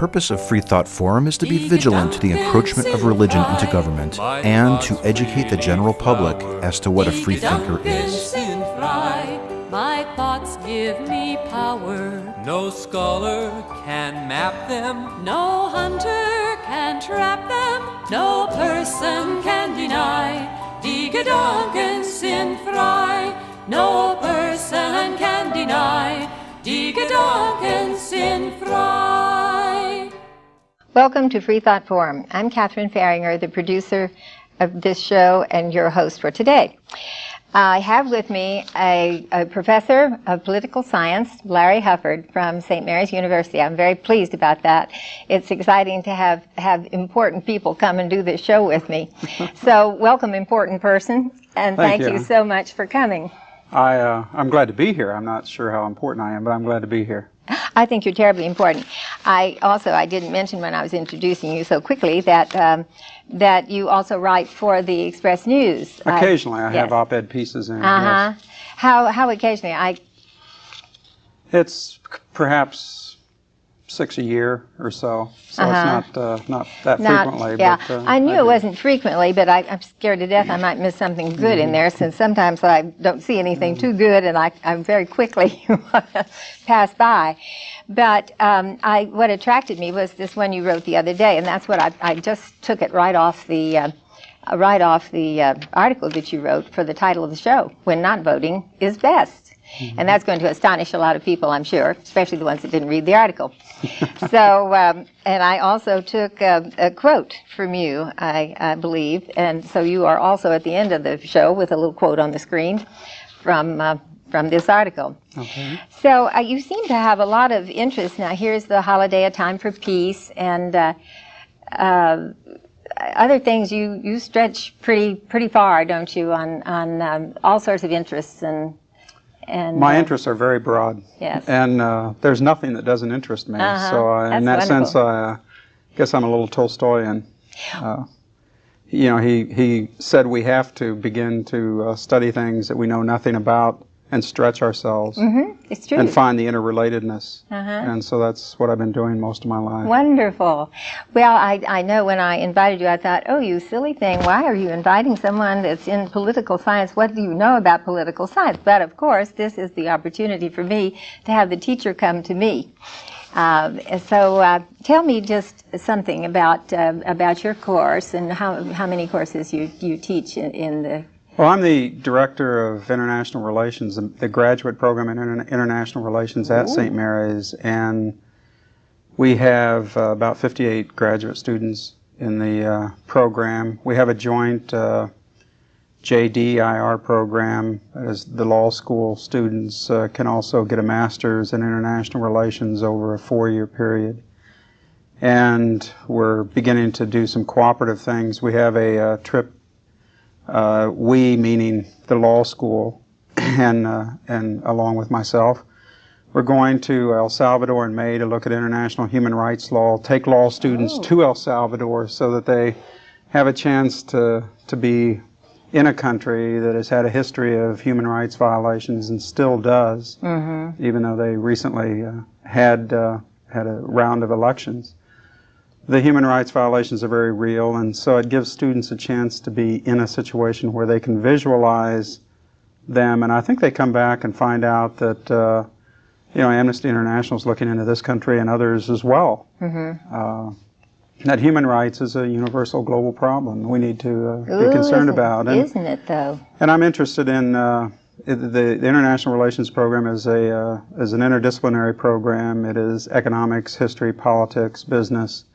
purpose of Freethought Forum is to be vigilant to the encroachment of religion into government and to educate the general public as to what a freethinker is. My thoughts give me power. No scholar can map them. No hunter can trap them. No person can deny. Die Gedanken sind frei. No person can deny. Die Gedanken sind frei. Welcome to Freethought Forum. I'm Fahringer, the producer of this show and your host for today. I have with me a professor of political science, Larry Hufford, from St. Mary's University. I'm very pleased about that. It's exciting to have important people come and do this show with me. So welcome, important person, and thank you so much for coming. I'm glad to be here. I'm not sure how important I am, but I'm glad to be here. I think you're terribly important. I didn't mention when I was introducing you so quickly that that you also write for the Express News. Occasionally, I have op-ed pieces in. Yes. How occasionally? It's perhaps 6 a year or so. So it's not that frequently. Yeah, but, I knew it wasn't frequently, but I'm scared to death I might miss something good in there, since sometimes I don't see anything too good, and I very quickly pass by. But what attracted me was this one you wrote the other day, and that's what I just took it right off the article that you wrote for the title of the show, When Not Voting is Best. And that's going to astonish a lot of people, I'm sure, especially the ones that didn't read the article. So, and I also took a quote from you, I believe, and so you are also at the end of the show with a little quote on the screen from this article. Okay. So you seem to have a lot of interest. Now, here's the holiday, A Time for Peace, and other things. You stretch pretty far, don't you, on all sorts of interests and. My interests are very broad, yes. And there's nothing that doesn't interest me. So in that sense, I guess I'm a little Tolstoyan. He said we have to begin to study things that we know nothing about and stretch ourselves. It's true. And find the interrelatedness. And so that's what I've been doing most of my life. Wonderful. Well, I know when I invited you, I thought, oh, you silly thing, why are you inviting someone that's in political science? What do you know about political science? But, of course, this is the opportunity for me to have the teacher come to me. So tell me just something about your course and how many courses you teach in the... Well, I'm the Director of International Relations, the graduate program in International Relations at St. Mary's, and we have about 58 graduate students in the program. We have a joint JD-IR program, as the law school students can also get a master's in International Relations over a 4-year period. And we're beginning to do some cooperative things. We have a trip. We, meaning the law school, and along with myself, we're going to El Salvador in May to look at international human rights law, take law students to El Salvador so that they have a chance to be in a country that has had a history of human rights violations and still does, even though they recently had a round of elections. The human rights violations are very real, and so it gives students a chance to be in a situation where they can visualize them. And I think they come back and find out that, Amnesty International is looking into this country and others as well. That human rights is a universal global problem we need to be concerned about. Isn't it, though? And I'm interested in the International Relations program is an interdisciplinary program. It is economics, history, politics, business.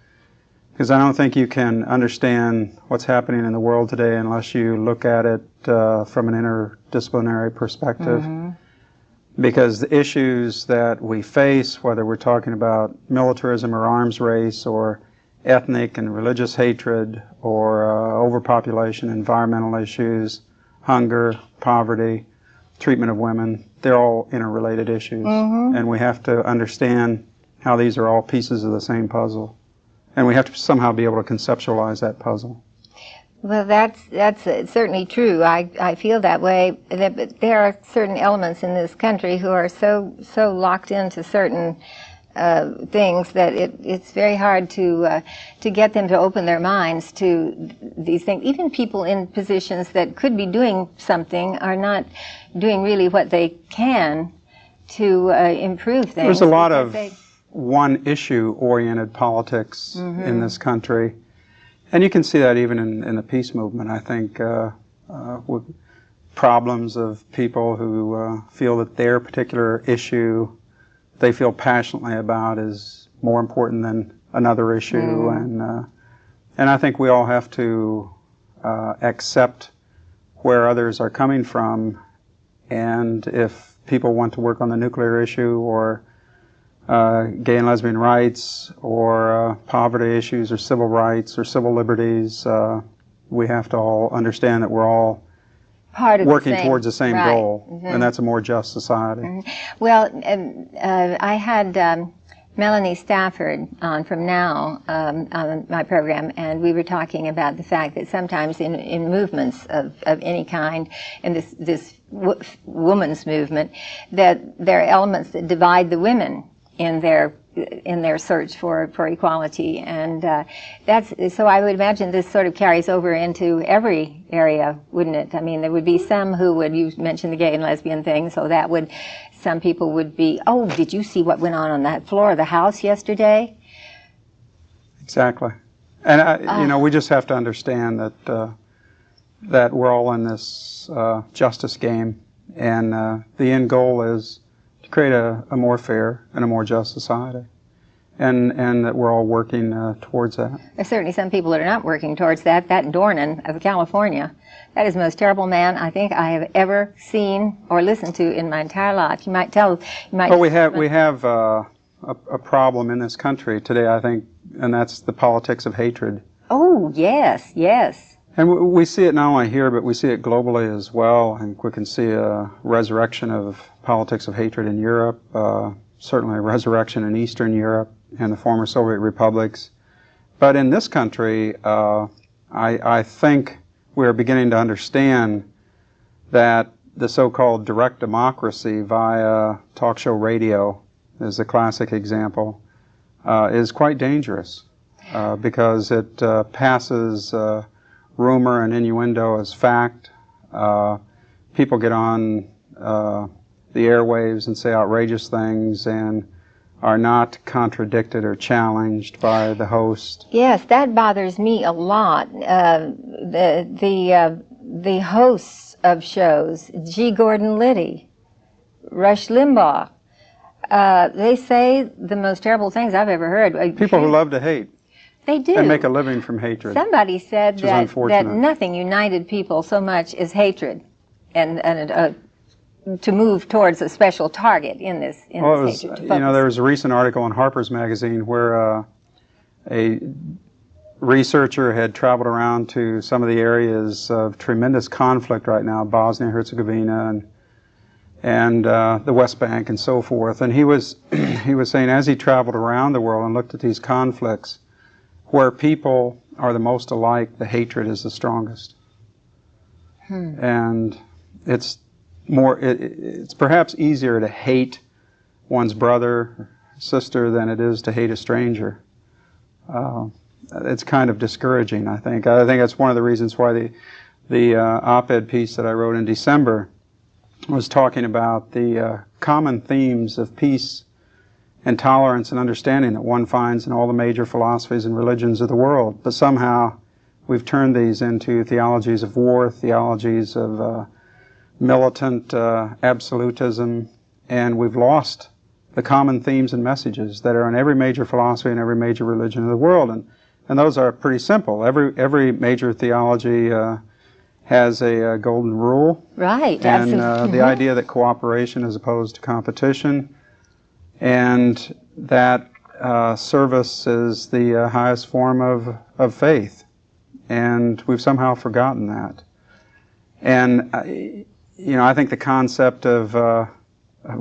Because I don't think you can understand what's happening in the world today unless you look at it from an interdisciplinary perspective. Because the issues that we face, whether we're talking about militarism or arms race or ethnic and religious hatred or overpopulation, environmental issues, hunger, poverty, treatment of women, they're all interrelated issues. And we have to understand how these are all pieces of the same puzzle. And we have to somehow be able to conceptualize that puzzle. Well, that's certainly true. I feel that way. But there are certain elements in this country who are so locked into certain things that it's very hard to get them to open their minds to these things. Even people in positions that could be doing something are not doing really what they can to improve things. There's a lot of one-issue-oriented politics in this country. And you can see that even in the peace movement, I think, with problems of people who feel that their particular issue they feel passionately about is more important than another issue. And I think we all have to accept where others are coming from. And if people want to work on the nuclear issue or gay and lesbian rights or poverty issues or civil rights or civil liberties, we have to all understand that we're all working towards the same goal, and that's a more just society. Well, I had Melanie Stafford on from Now on my program, and we were talking about the fact that sometimes in movements of any kind, in this woman's movement, that there are elements that divide the women in their search for equality, and so I would imagine this sort of carries over into every area, wouldn't it? I mean, there would be some who would, you mentioned the gay and lesbian thing, so that would, some people would be, oh, did you see what went on that floor of the House yesterday? Exactly. And we just have to understand that we're all in this justice game, and the end goal is to create a more fair and a more just society, and that we're all working towards that. There's certainly some people that are not working towards that. That Dornan of California, that is the most terrible man I think I have ever seen or listened to in my entire life. You might tell. Well, we have a problem in this country today, I think, and that's the politics of hatred. Oh yes, yes. And we see it not only here, but we see it globally as well. I think we can see a resurrection of politics of hatred in Europe, certainly a resurrection in Eastern Europe and the former Soviet republics. But in this country, I think we're beginning to understand that the so-called direct democracy via talk show radio, is a classic example, is quite dangerous because it passes rumor and innuendo as fact. People get on the airwaves and say outrageous things and are not contradicted or challenged by the host. Yes, that bothers me a lot. The hosts of shows, G. Gordon Liddy, Rush Limbaugh, they say the most terrible things I've ever heard. People who love to hate. They do. And make a living from hatred. Somebody said that nothing united people so much as hatred, and to move towards a special target in this hatred. There was a recent article in Harper's Magazine where a researcher had traveled around to some of the areas of tremendous conflict right now, Bosnia, Herzegovina, and the West Bank, and so forth. And he was saying, as he traveled around the world and looked at these conflicts, where people are the most alike, the hatred is the strongest. And it's perhaps easier to hate one's brother or sister than it is to hate a stranger. It's kind of discouraging, I think. I think that's one of the reasons why the op-ed piece that I wrote in December was talking about the common themes of peace and tolerance and understanding that one finds in all the major philosophies and religions of the world. But somehow we've turned these into theologies of war, theologies of militant absolutism, and we've lost the common themes and messages that are in every major philosophy and every major religion of the world. And those are pretty simple. Every major theology has a golden rule. Right, and absolutely. The idea that cooperation is opposed to competition, and that service is the highest form of faith. And we've somehow forgotten that. And, I think the concept of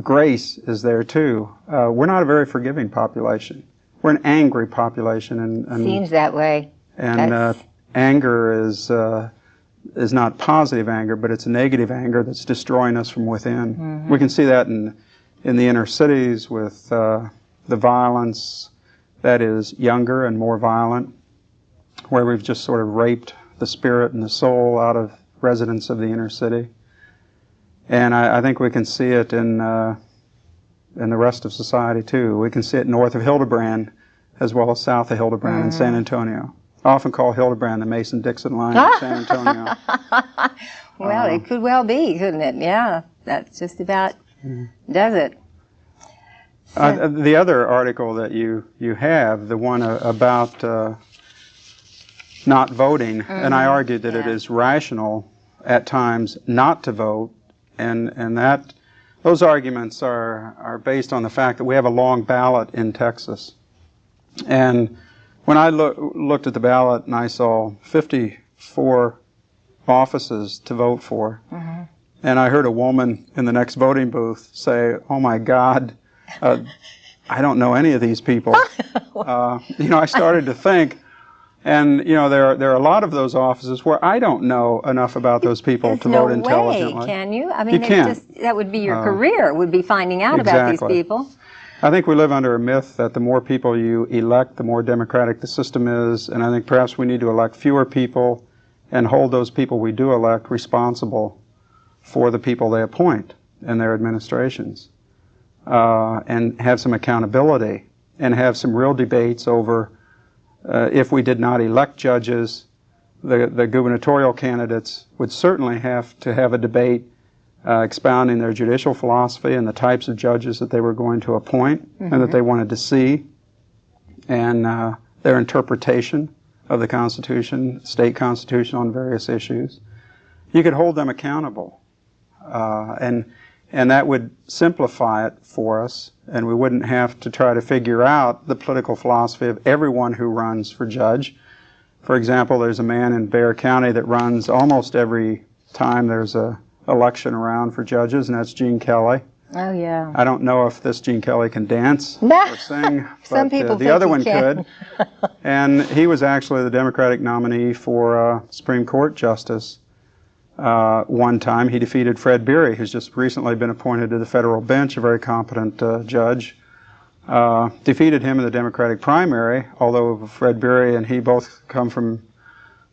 grace is there too. We're not a very forgiving population. We're an angry population. And seems that way. And anger is not positive anger, but it's a negative anger that's destroying us from within. We can see that in the inner cities with the violence that is younger and more violent, where we've just sort of raped the spirit and the soul out of residents of the inner city. And I think we can see it in the rest of society too. We can see it north of Hildebrand as well as south of Hildebrand in San Antonio. I often call Hildebrand the Mason-Dixon line of San Antonio. Well, it could well be, couldn't it? Yeah, that's just about does it. The other article that you have, the one about not voting, and I argued that it is rational at times not to vote, and that those arguments are based on the fact that we have a long ballot in Texas. And when I looked at the ballot and I saw 54 offices to vote for, and I heard a woman in the next voting booth say, "Oh my God, I don't know any of these people." I started to think, and there are a lot of those offices where I don't know enough about those people to vote intelligently. No way, can you? I mean, you can. That would be your career, would be finding out about these people. I think we live under a myth that the more people you elect, the more democratic the system is, and I think perhaps we need to elect fewer people and hold those people we do elect responsible for the people they appoint in their administrations, and have some accountability and have some real debates over if we did not elect judges, the gubernatorial candidates would certainly have to have a debate expounding their judicial philosophy and the types of judges that they were going to appoint and that they wanted to see, and their interpretation of the Constitution, state Constitution on various issues. You could hold them accountable, and that would simplify it for us, and we wouldn't have to try to figure out the political philosophy of everyone who runs for judge. For example, there's a man in Bexar County that runs almost every time there's a election around for judges, and that's Gene Kelly. Oh, yeah. I don't know if this Gene Kelly can dance or sing, Some but people the think other he one can. could. And he was actually the Democratic nominee for Supreme Court Justice one time. He defeated Fred Beery, who's just recently been appointed to the federal bench, a very competent judge. Defeated him in the Democratic primary, although Fred Beery and he both come from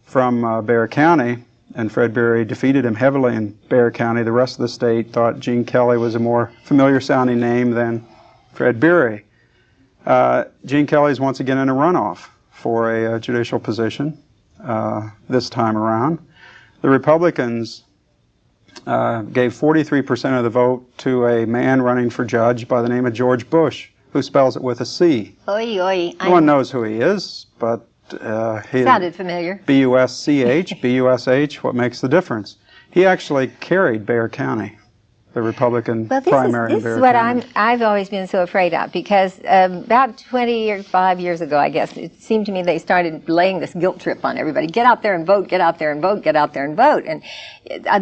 Bexar County, and Fred Beery defeated him heavily in Bexar County. The rest of the state thought Gene Kelly was a more familiar-sounding name than Fred Beery. Gene Kelly is once again in a runoff for a judicial position this time around. The Republicans gave 43% of the vote to a man running for judge by the name of George Bush, who spells it with a C. Oy, oy. No one knows who he is, but he sounded familiar. B-U-S-C-H, B-U-S-H, what makes the difference? He actually carried Bexar County, the Republican primary in Bexar County. This is what I've always been so afraid of, because about 25 years ago, I guess, it seemed to me they started laying this guilt trip on everybody. Get out there and vote, get out there and vote, get out there and vote. And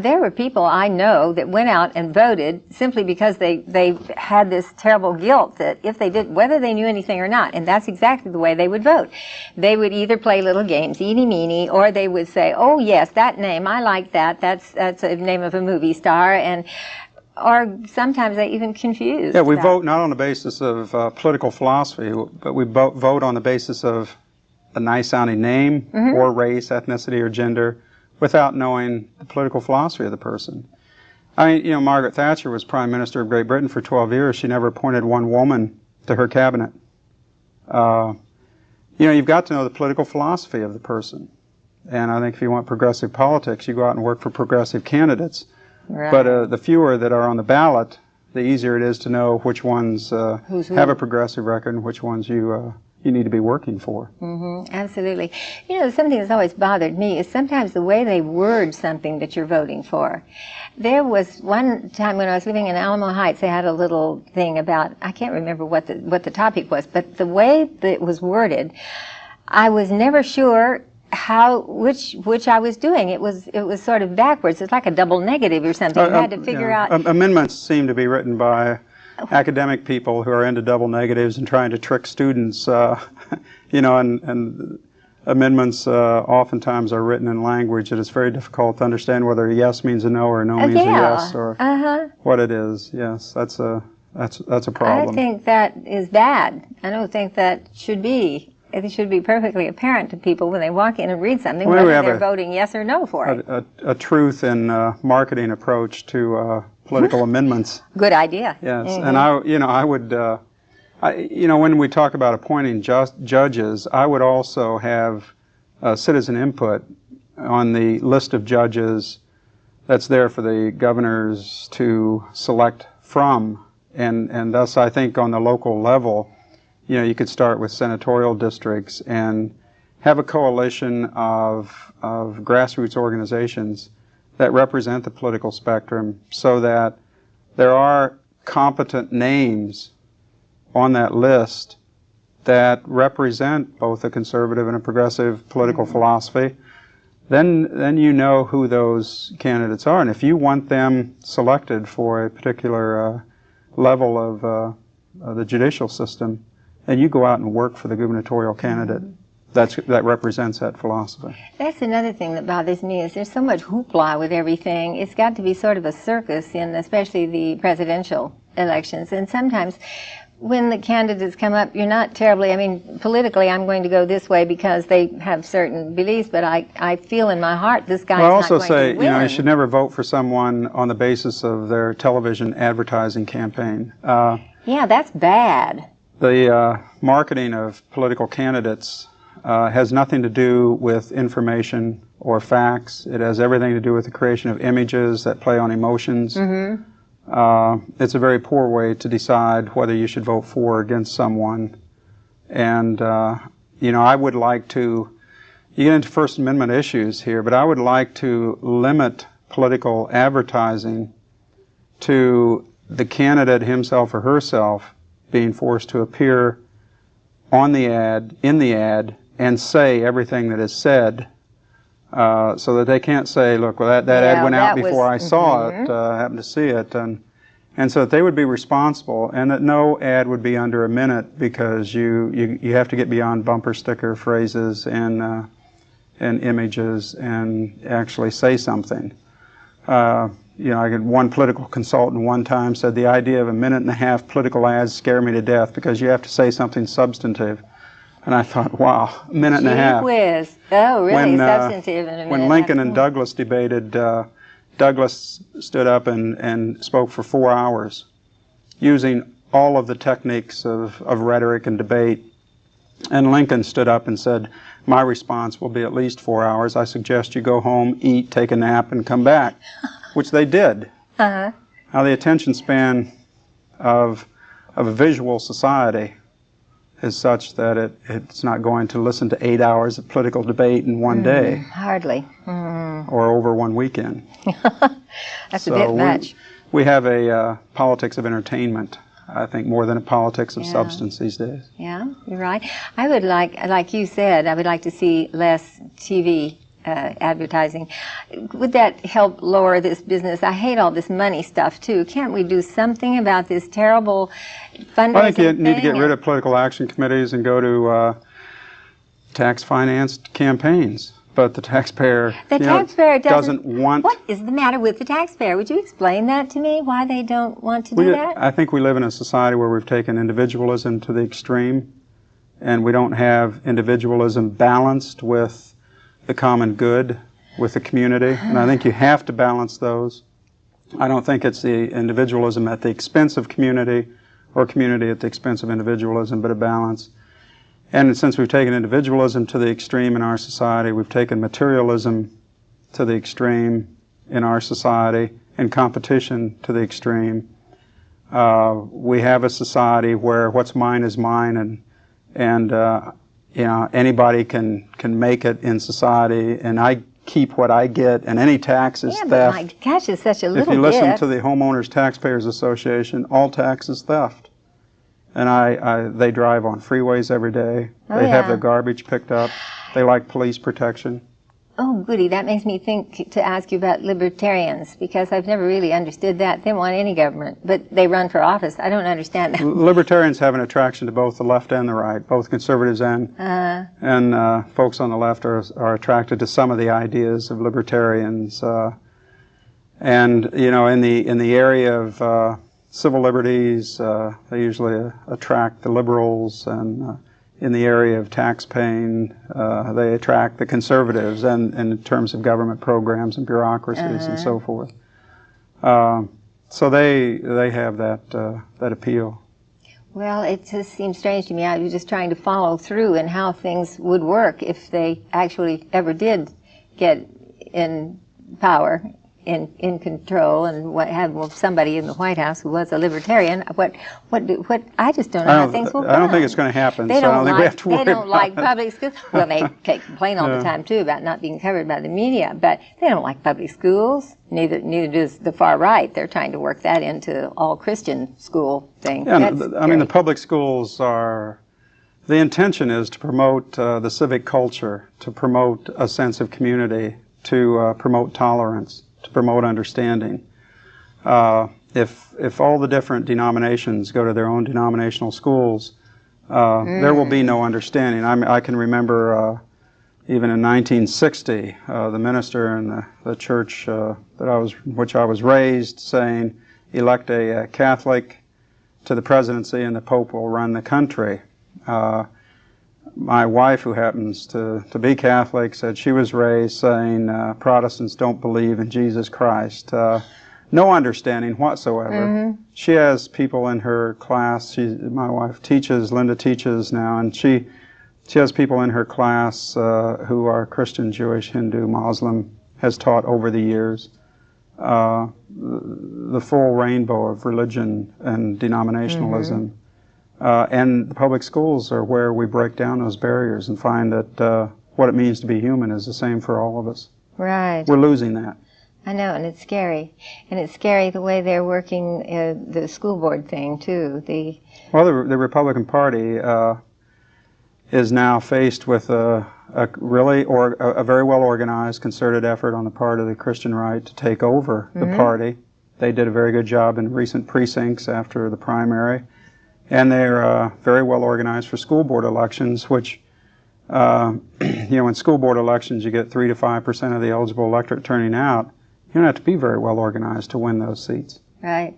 there were people I know that went out and voted simply because they had this terrible guilt that if they did, whether they knew anything or not, and that's exactly the way they would vote. They would either play little games, eeny meeny, or they would say, oh yes, that name, I like that, that's a name of a movie star, or sometimes they even confuse. Yeah, we vote not on the basis of political philosophy, but we vote on the basis of a nice-sounding name or race, ethnicity, or gender, without knowing the political philosophy of the person. I mean, Margaret Thatcher was Prime Minister of Great Britain for 12 years. She never appointed one woman to her cabinet. You've got to know the political philosophy of the person. And I think if you want progressive politics, you go out and work for progressive candidates. Right. But the fewer that are on the ballot, the easier it is to know which ones have a progressive record and which ones you need to be working for. Absolutely. Something that's always bothered me is sometimes the way they word something that you're voting for. There was one time when I was living in Alamo Heights, they had a little thing about, I can't remember what the topic was, but the way that it was worded, I was never sure which I was doing. It was sort of backwards. It's like a double negative or something. You had to figure out. Amendments seem to be written by academic people who are into double negatives and trying to trick students. And amendments oftentimes are written in language that it's very difficult to understand whether a yes means a no or a no means a yes or what it is. Yes, that's That's a problem. I think that is bad. I don't think that should be. It should be perfectly apparent to people when they walk in and read something Well, whether they're voting yes or no for it. A truth and marketing approach to political amendments. Good idea. Yes, Mhm. and I would, when we talk about appointing judges, I would also have citizen input on the list of judges that's there for the governors to select from, and thus I think on the local level, you could start with senatorial districts and have a coalition of grassroots organizations that represent the political spectrum so that there are competent names on that list that represent both a conservative and a progressive political philosophy. Then you know who those candidates are. And if you want them selected for a particular level of the judicial system, then you go out and work for the gubernatorial candidate that represents that philosophy. That's another thing that bothers me is there's so much hoopla with everything. It's got to be sort of a circus in especially the presidential elections. And sometimes when the candidates come up, you're not terribly, politically I'm going to go this way because they have certain beliefs, but I feel in my heart this guy's Well, I not also going say, to win. you should never vote for someone on the basis of their television advertising campaign. Yeah, that's bad. The marketing of political candidates has nothing to do with information or facts. It has everything to do with the creation of images that play on emotions. Mm-hmm. It's a very poor way to decide whether you should vote for or against someone. And, I would like to, you get into First Amendment issues here, but I would like to limit political advertising to the candidate himself or herself being forced to appear on the ad, in the ad, and say everything that is said, so that they can't say, look, well, that ad went out before I saw it, happened to see it, and so that they would be responsible, and that no ad would be under a minute because you have to get beyond bumper sticker phrases and images and actually say something. One political consultant one time said the idea of a minute and a half political ads scare me to death because you have to say something substantive. And I thought, wow, a minute and a half. Whiz. Oh, really? Substantive in a minute. When Lincoln and Douglas debated, Douglas stood up and spoke for 4 hours using all of the techniques of rhetoric and debate. And Lincoln stood up and said, my response will be at least 4 hours. I suggest you go home, eat, take a nap, and come back. Which they did. Uh-huh. Now the attention span of a visual society is such that it's not going to listen to 8 hours of political debate in one day. Hardly. Or over one weekend. That's a bit much. We have a politics of entertainment, I think, more than a politics of substance these days. Yeah, you're right. I would like you said, I would like to see less TV advertising. Would that help lower this business? I hate all this money stuff too. Can't we do something about this terrible fundraising I think you need to thing? get rid of political action committees and go to tax-financed campaigns. But the taxpayer, doesn't want... What is the matter with the taxpayer? Would you explain that to me, why they don't want to do that? I think we live in a society where we've taken individualism to the extreme, and we don't have individualism balanced with the common good, with the community, and I think you have to balance those. I don't think it's the individualism at the expense of community or community at the expense of individualism, but a balance. And since we've taken individualism to the extreme in our society, we've taken materialism to the extreme in our society and competition to the extreme. We have a society where what's mine is mine, and anybody can make it in society, and I keep what I get, and any tax is theft. But my gosh, it's such a little If you listen bit. to the Homeowners Taxpayers Association, all tax is theft. And they drive on freeways every day. They have their garbage picked up. They like police protection. Oh, goody. That makes me think to ask you about libertarians, because I've never really understood that. They don't want any government, but they run for office. I don't understand that. Libertarians have an attraction to both the left and the right, both conservatives and folks on the left are attracted to some of the ideas of libertarians. In the area of civil liberties. They usually attract the liberals, and in the area of tax paying, they attract the conservatives, and in terms of government programs and bureaucracies and so forth. So they have that appeal. Well, it just seems strange to me. I was just trying to follow through in how things would work if they actually ever did get in power, in control, and what have somebody in the White House who was a libertarian. What I just don't know how things will go. I don't think it's going to happen. They so I don't think we have to worry They don't like about it. public schools. Well, they complain all the time too about not being covered by the media, but they don't like public schools. Neither does the far right. They're trying to work that into all Christian school thing. Yeah, That's I mean, the public schools are. The intention is to promote the civic culture, to promote a sense of community, to promote tolerance, to promote understanding. If all the different denominations go to their own denominational schools, there will be no understanding. I can remember even in 1960, the minister in the church which I was raised saying, elect a Catholic to the presidency and the Pope will run the country. My wife, who happens to be Catholic, said she was raised saying Protestants don't believe in Jesus Christ. No understanding whatsoever. She has people in her class. My wife teaches, Linda teaches now, and she has people in her class who are Christian, Jewish, Hindu, Muslim, has taught over the years the full rainbow of religion and denominationalism. And the public schools are where we break down those barriers and find that what it means to be human is the same for all of us. right. We're losing that. I know, and it's scary. And it's scary the way they're working the school board thing, too. Well, the Republican Party is now faced with a very well organized, concerted effort on the part of the Christian right to take over the party. They did a very good job in recent precincts after the primary. And they're very well organized for school board elections, which, in school board elections you get 3 to 5% of the eligible electorate turning out. You don't have to be very well organized to win those seats. Right.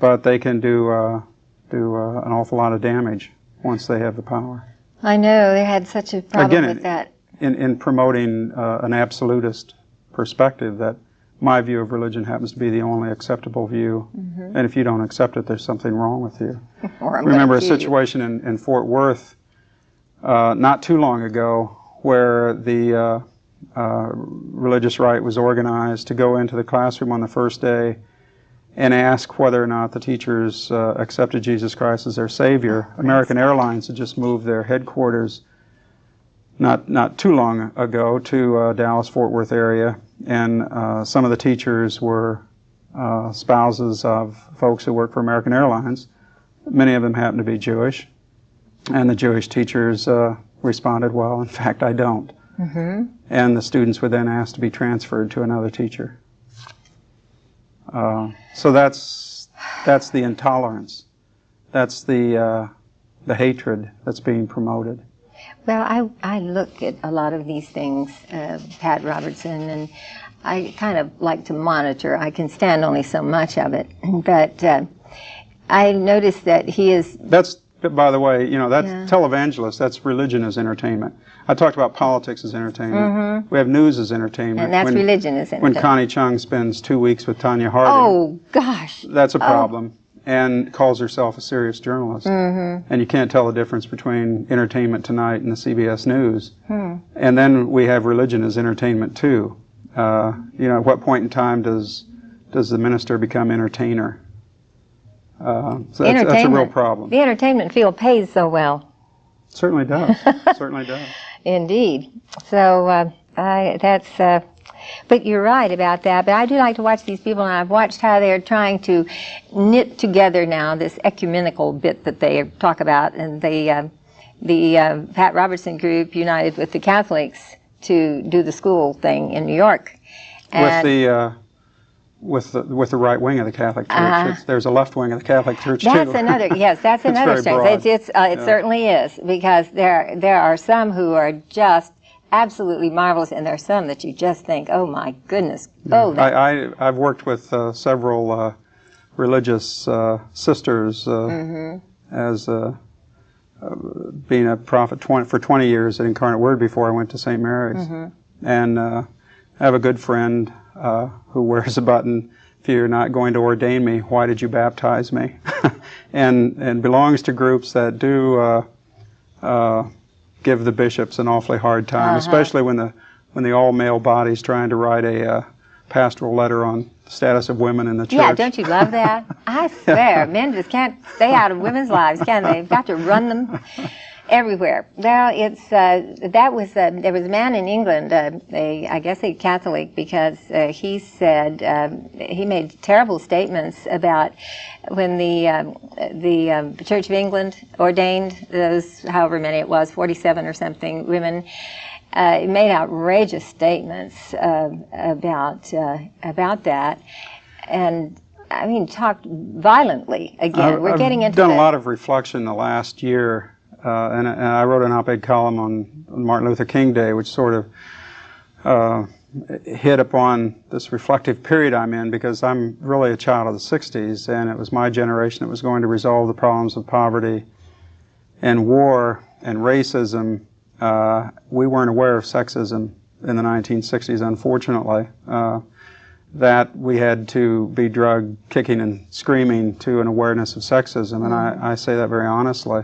But they can do an awful lot of damage once they have the power. I know, they had such a problem with that. In promoting an absolutist perspective that my view of religion happens to be the only acceptable view, and if you don't accept it, there's something wrong with you. Remember a situation in Fort Worth not too long ago where the religious right was organized to go into the classroom on the first day and ask whether or not the teachers accepted Jesus Christ as their Savior. American Airlines had just moved their headquarters not too long ago to Dallas-Fort Worth area, and some of the teachers were spouses of folks who work for American Airlines. Many of them happen to be Jewish, and the Jewish teachers responded, well, in fact, I don't. And the students were then asked to be transferred to another teacher. So that's the intolerance. That's the hatred that's being promoted. Well, I look at a lot of these things, Pat Robertson, and I kind of like to monitor. I can stand only so much of it, but I noticed that he is... That's, by the way, that's televangelist. That's religion as entertainment. I talked about politics as entertainment. We have news as entertainment. And that's religion as entertainment. When Connie Chung spends 2 weeks with Tanya Harding. Oh, gosh. That's a problem. And calls herself a serious journalist. And you can't tell the difference between Entertainment Tonight and the CBS News. And then we have religion as entertainment, too. At what point in time does the minister become entertainer? So that's a real problem. The entertainment field pays so well. Certainly does. Certainly does. Indeed. So but you're right about that. But I do like to watch these people, and I've watched how they're trying to knit together now this ecumenical bit that they talk about, and the Pat Robertson group united with the Catholics to do the school thing in New York. And with the right wing of the Catholic Church. There's a left wing of the Catholic Church too. That's another. Yes, that's another strength. It certainly is, because there are some who are just absolutely marvelous, and there are some that you just think, oh my goodness. I've worked with several religious sisters as being a prophet for 20 years at Incarnate Word before I went to St. Mary's. And I have a good friend who wears a button, "If you're not going to ordain me, why did you baptize me?" and belongs to groups that do give the bishops an awfully hard time, especially when the all-male body's trying to write a pastoral letter on the status of women in the church. Yeah, don't you love that? I swear, men just can't stay out of women's lives, can they? They've got to run them everywhere. Well, it's there was a man in England, I guess a Catholic, because he said he made terrible statements about when the Church of England ordained those, however many it was, 47 or something women. Made outrageous statements about that, and I mean talked violently. Again, we're getting into. I've done a lot of reflection the last year. And I wrote an op-ed column on Martin Luther King Day, which sort of hit upon this reflective period I'm in, because I'm really a child of the 60s, and it was my generation that was going to resolve the problems of poverty and war and racism. We weren't aware of sexism in the 1960s, unfortunately. That we had to be drugged, kicking and screaming to an awareness of sexism, and I say that very honestly.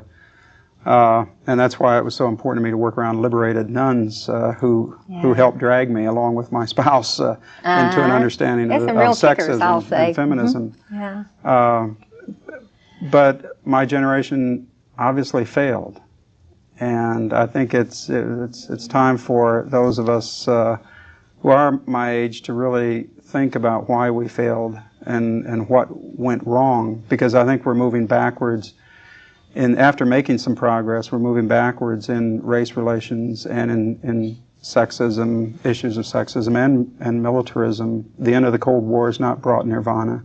And that's why it was so important to me to work around liberated nuns who helped drag me, along with my spouse, into an understanding of sexism and feminism. But my generation obviously failed, and I think it's time for those of us who are my age to really think about why we failed and what went wrong, because I think we're moving backwards. And after making some progress, we're moving backwards in race relations and in sexism, issues of sexism and militarism. The end of the Cold War has not brought nirvana.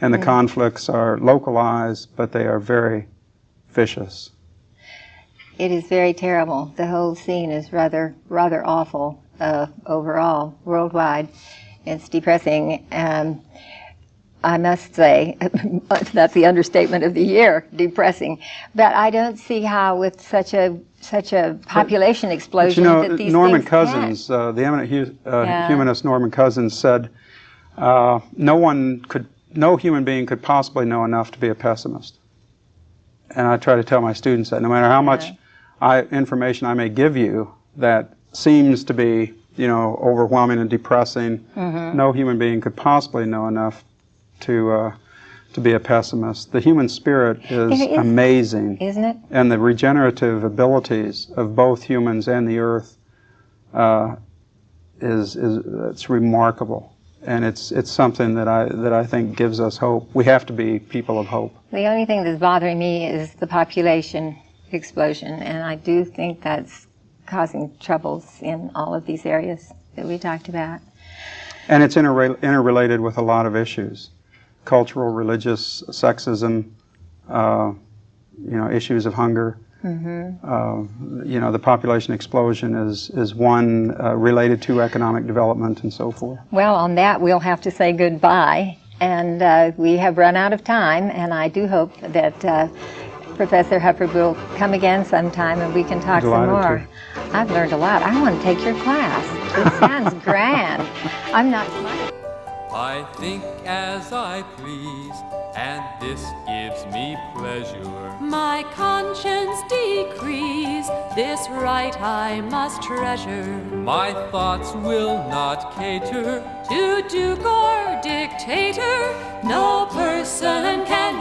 And the conflicts are localized, but they are very vicious. It is very terrible. The whole scene is rather awful overall, worldwide. It's depressing. I must say, that's the understatement of the year, depressing. But I don't see how, with such a population explosion, that these Norman things Cousins, the eminent humanist Norman Cousins, said, no human being could possibly know enough to be a pessimist. And I try to tell my students that no matter how much information I may give you that seems to be, overwhelming and depressing, no human being could possibly know enough to be a pessimist. The human spirit is amazing, isn't it? And the regenerative abilities of both humans and the earth it's remarkable, and it's something that I think gives us hope. We have to be people of hope. The only thing that's bothering me is the population explosion, and I do think that's causing troubles in all of these areas that we talked about. And it's interrelated with a lot of issues. Cultural, religious, sexism, issues of hunger. The population explosion is one related to economic development and so forth. Well, on that we'll have to say goodbye, and we have run out of time, and I do hope that Professor Hufford will come again sometime and we can talk some more. I've learned a lot. I want to take your class. It sounds grand. I'm not smart. I think as I please, and this gives me pleasure. My conscience decrees, this right I must treasure. My thoughts will not cater to duke or dictator, no person can